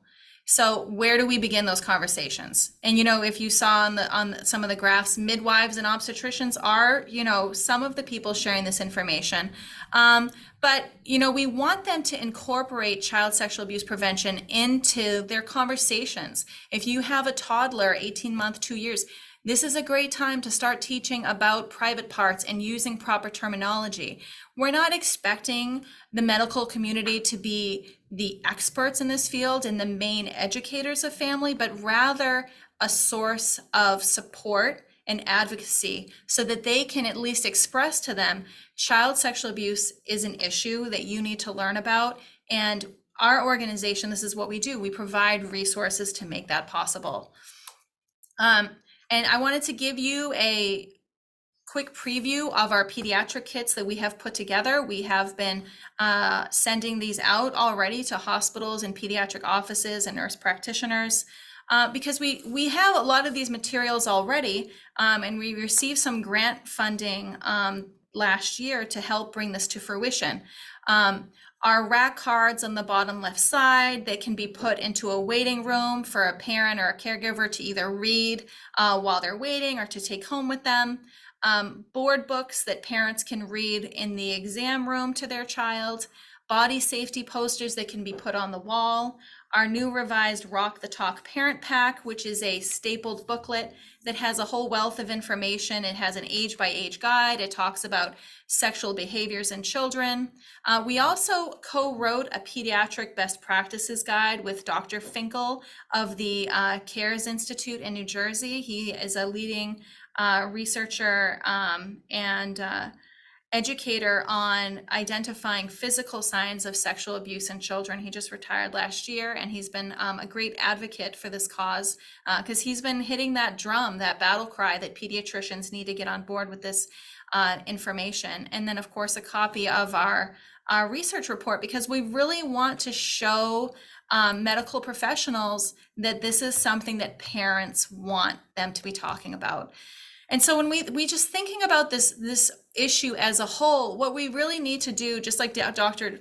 So where do we begin those conversations? And if you saw on some of the graphs, midwives and obstetricians are some of the people sharing this information. But we want them to incorporate child sexual abuse prevention into their conversations. If you have a toddler, 18-month, 2 years, this is a great time to start teaching about private parts and using proper terminology. We're not expecting the medical community to be the experts in this field and the main educators of family, but rather a source of support and advocacy, so that they can at least express to them, child sexual abuse is an issue that you need to learn about. And our organization, this is what we do. We provide resources to make that possible. And I wanted to give you a quick preview of our pediatric kits that we have put together. We have been sending these out already to hospitals and pediatric offices and nurse practitioners, because we have a lot of these materials already, and we received some grant funding last year to help bring this to fruition. Our rack cards on the bottom left side, they can be put into a waiting room for a parent or a caregiver to either read while they're waiting or to take home with them. Board books that parents can read in the exam room to their child. Body safety posters that can be put on the wall. Our new revised Rock the Talk Parent Pack, which is a stapled booklet that has a whole wealth of information. It has an age by age guide. It talks about sexual behaviors in children. We also co-wrote a pediatric best practices guide with Dr. Finkel of the CARES Institute in New Jersey. He is a leading researcher and educator on identifying physical signs of sexual abuse in children. He just retired last year, and he's been a great advocate for this cause because he's been hitting that drum, that battle cry that pediatricians need to get on board with this information. And then, of course, a copy of our research report, because we really want to show medical professionals that this is something that parents want them to be talking about. And so when we just thinking about this issue as a whole, what we really need to do, just like Dr.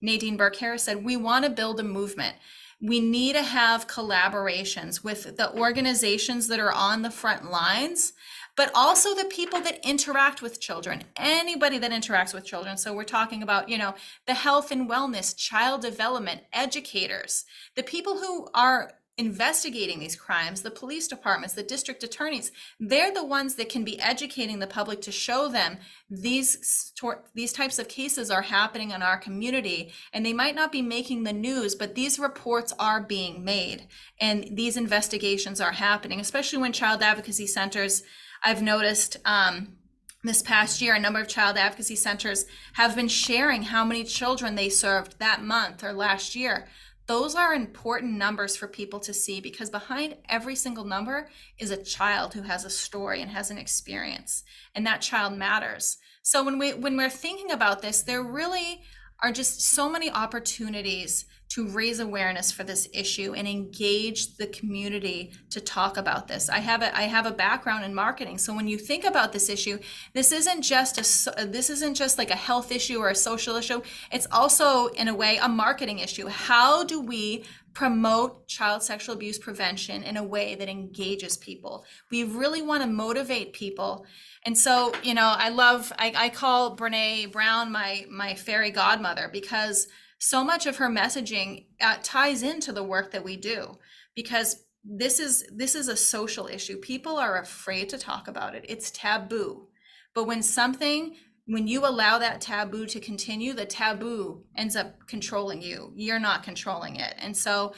Nadine Burke-Harris said, we want to build a movement. We need to have collaborations with the organizations that are on the front lines, but also the people that interact with children, anybody that interacts with children. So we're talking about, the health and wellness, child development, educators, the people who are investigating these crimes, the police departments, the district attorneys. They're the ones that can be educating the public to show them these types of cases are happening in our community, and they might not be making the news, but these reports are being made and these investigations are happening, especially when child advocacy centers, I've noticed this past year, a number of child advocacy centers have been sharing how many children they served that month or last year. Those are important numbers for people to see, because behind every single number is a child who has a story and has an experience, and that child matters. So when we're thinking about this, there really are just so many opportunities to raise awareness for this issue and engage the community to talk about this. I have a background in marketing, so when you think about this issue, this isn't just like a health issue or a social issue. It's also, in a way, a marketing issue. How do we promote child sexual abuse prevention in a way that engages people? We really want to motivate people. And so, I call Brene Brown my fairy godmother, because so much of her messaging ties into the work that we do, because this is a social issue. People are afraid to talk about it. It's taboo. But when you allow that taboo to continue, the taboo ends up controlling you. You're not controlling it. And so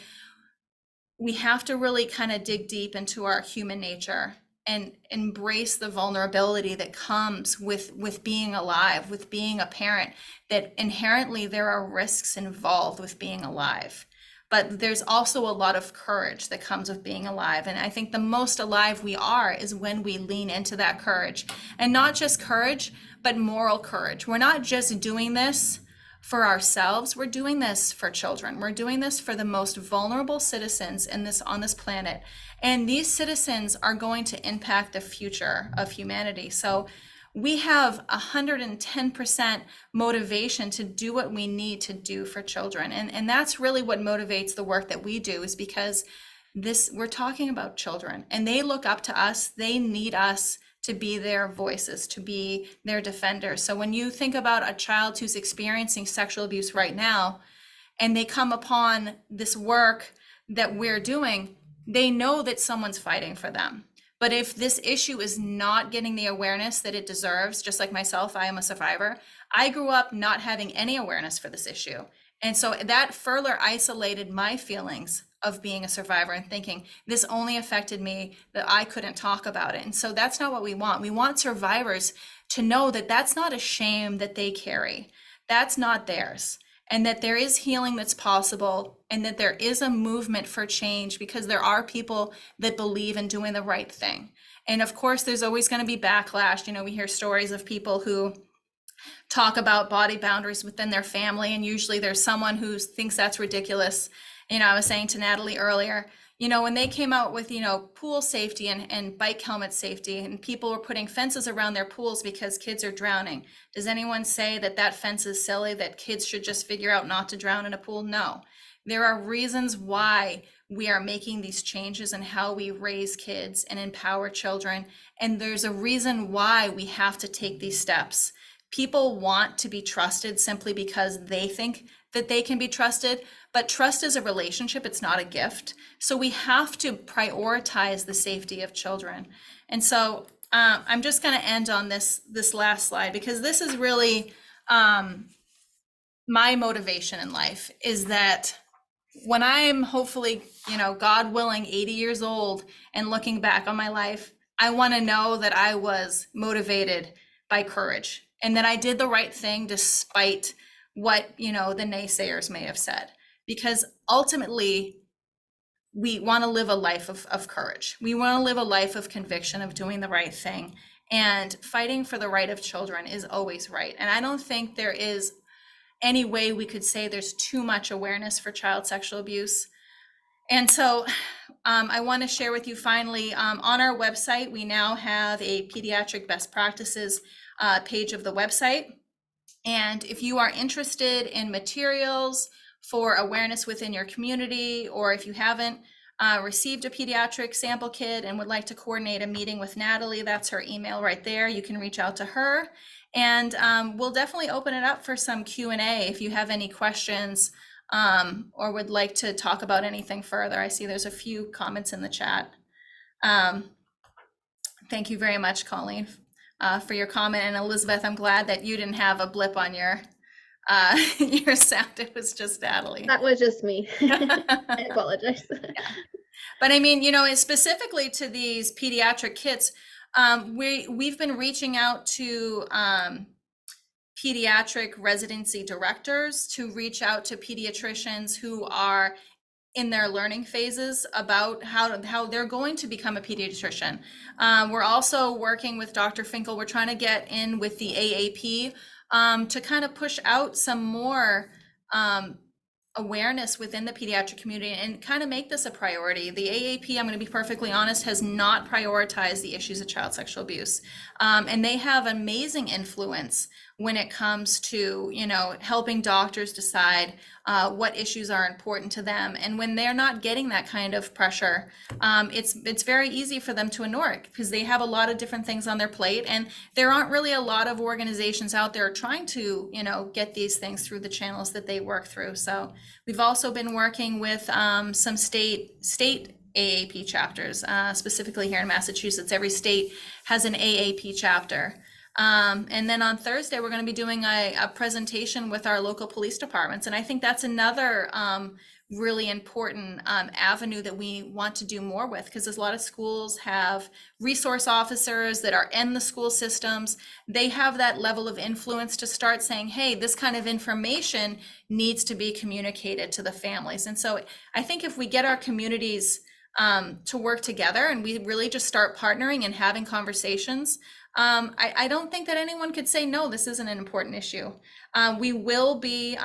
we have to really kind of dig deep into our human nature and embrace the vulnerability that comes with being alive, with being a parent, that inherently there are risks involved with being alive. But there's also a lot of courage that comes with being alive. And I think the most alive we are is when we lean into that courage. And not just courage, but moral courage. We're not just doing this for ourselves, we're doing this for children. We're doing this for the most vulnerable citizens on this planet. And these citizens are going to impact the future of humanity. So we have 110% motivation to do what we need to do for children. And that's really what motivates the work that we do, is because we're talking about children, and they look up to us. They need us to be their voices, to be their defenders. So when you think about a child who's experiencing sexual abuse right now, and they come upon this work that we're doing, they know that someone's fighting for them. But if this issue is not getting the awareness that it deserves, just like myself, I am a survivor. I grew up not having any awareness for this issue. And so that further isolated my feelings of being a survivor and thinking this only affected me, that I couldn't talk about it. And so that's not what we want. We want survivors to know that that's not a shame that they carry. That's not theirs. And that there is healing that's possible, and that there is a movement for change, because there are people that believe in doing the right thing. And of course, there's always going to be backlash. We hear stories of people who talk about body boundaries within their family, and usually there's someone who thinks that's ridiculous. I was saying to Natalie earlier, when they came out with, pool safety and bike helmet safety, and people were putting fences around their pools because kids are drowning. Does anyone say that that fence is silly, that kids should just figure out not to drown in a pool? No. There are reasons why we are making these changes in how we raise kids and empower children. And there's a reason why we have to take these steps. People want to be trusted simply because they think that they can be trusted, but trust is a relationship, it's not a gift. So we have to prioritize the safety of children. And so I'm just going to end on this last slide, because this is really my motivation in life, is that when I'm hopefully, God willing, 80 years old and looking back on my life, I want to know that I was motivated by courage and that I did the right thing despite what, the naysayers may have said. Because ultimately, we want to live a life of courage. We want to live a life of conviction, of doing the right thing. And fighting for the right of children is always right. And I don't think there is any way we could say there's too much awareness for child sexual abuse. And so I want to share with you finally, on our website, we now have a pediatric best practices page of the website. And if you are interested in materials for awareness within your community, or if you haven't received a pediatric sample kit and would like to coordinate a meeting with Natalie, that's her email right there. You can reach out to her. And we'll definitely open it up for some Q&A if you have any questions or would like to talk about anything further. I see there's a few comments in the chat. Thank you very much, Colleen, for your comment. And Elizabeth, I'm glad that you didn't have a blip on your your sound. It was just Natalie. That was just me. I apologize. Yeah. But I mean, specifically to these pediatric kits, we've been reaching out to pediatric residency directors to reach out to pediatricians who are in their learning phases about how they're going to become a pediatrician. We're also working with Dr. Finkel. We're trying to get in with the AAP to kind of push out some more awareness within the pediatric community and kind of make this a priority. The AAP, I'm going to be perfectly honest, has not prioritized the issues of child sexual abuse. And they have amazing influence when it comes to, helping doctors decide what issues are important to them. And when they're not getting that kind of pressure, it's very easy for them to ignore it because they have a lot of different things on their plate. And there aren't really a lot of organizations out there trying to, get these things through the channels that they work through. So we've also been working with some state AAP chapters, specifically here in Massachusetts. Every state has an AAP chapter. And then on Thursday, we're going to be doing a presentation with our local police departments. And I think that's another really important avenue that we want to do more with, because a lot of schools have resource officers that are in the school systems. They have that level of influence to start saying, hey, this kind of information needs to be communicated to the families. And so I think if we get our communities to work together and we really just start partnering and having conversations, I don't think that anyone could say, no, this isn't an important issue. We will be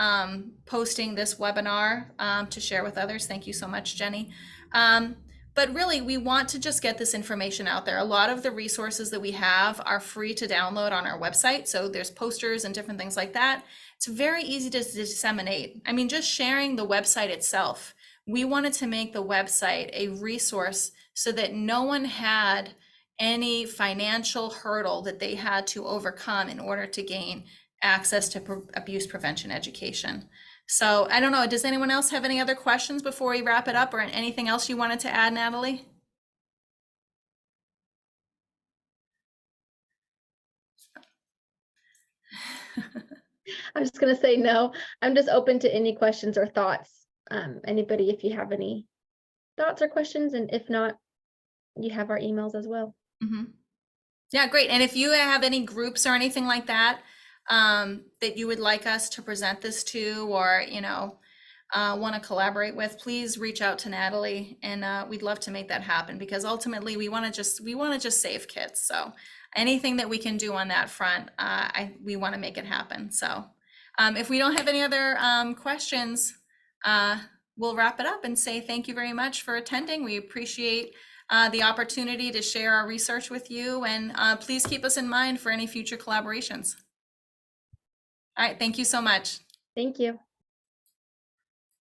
posting this webinar to share with others. Thank you so much, Jenny. But really, we want to just get this information out there. A lot of the resources that we have are free to download on our website. So there's posters and different things like that. It's very easy to disseminate. I mean, just sharing the website itself. We wanted to make the website a resource so that no one had any financial hurdle that they had to overcome in order to gain access to abuse prevention education. So I don't know, does anyone else have any other questions before we wrap it up, or anything else you wanted to add, Natalie? I'm just going to say no. I'm just open to any questions or thoughts. Anybody, if you have any thoughts or questions, and if not, you have our emails as well. Mm-hmm. Yeah, great. And if you have any groups or anything like that that you would like us to present this to, or want to collaborate with, please reach out to Natalie, and we'd love to make that happen, because ultimately we want to just save kids. So anything that we can do on that front, we want to make it happen. So if we don't have any other questions, we'll wrap it up and say thank you very much for attending. We appreciate the opportunity to share our research with you, and please keep us in mind for any future collaborations. All right, thank you so much. Thank you.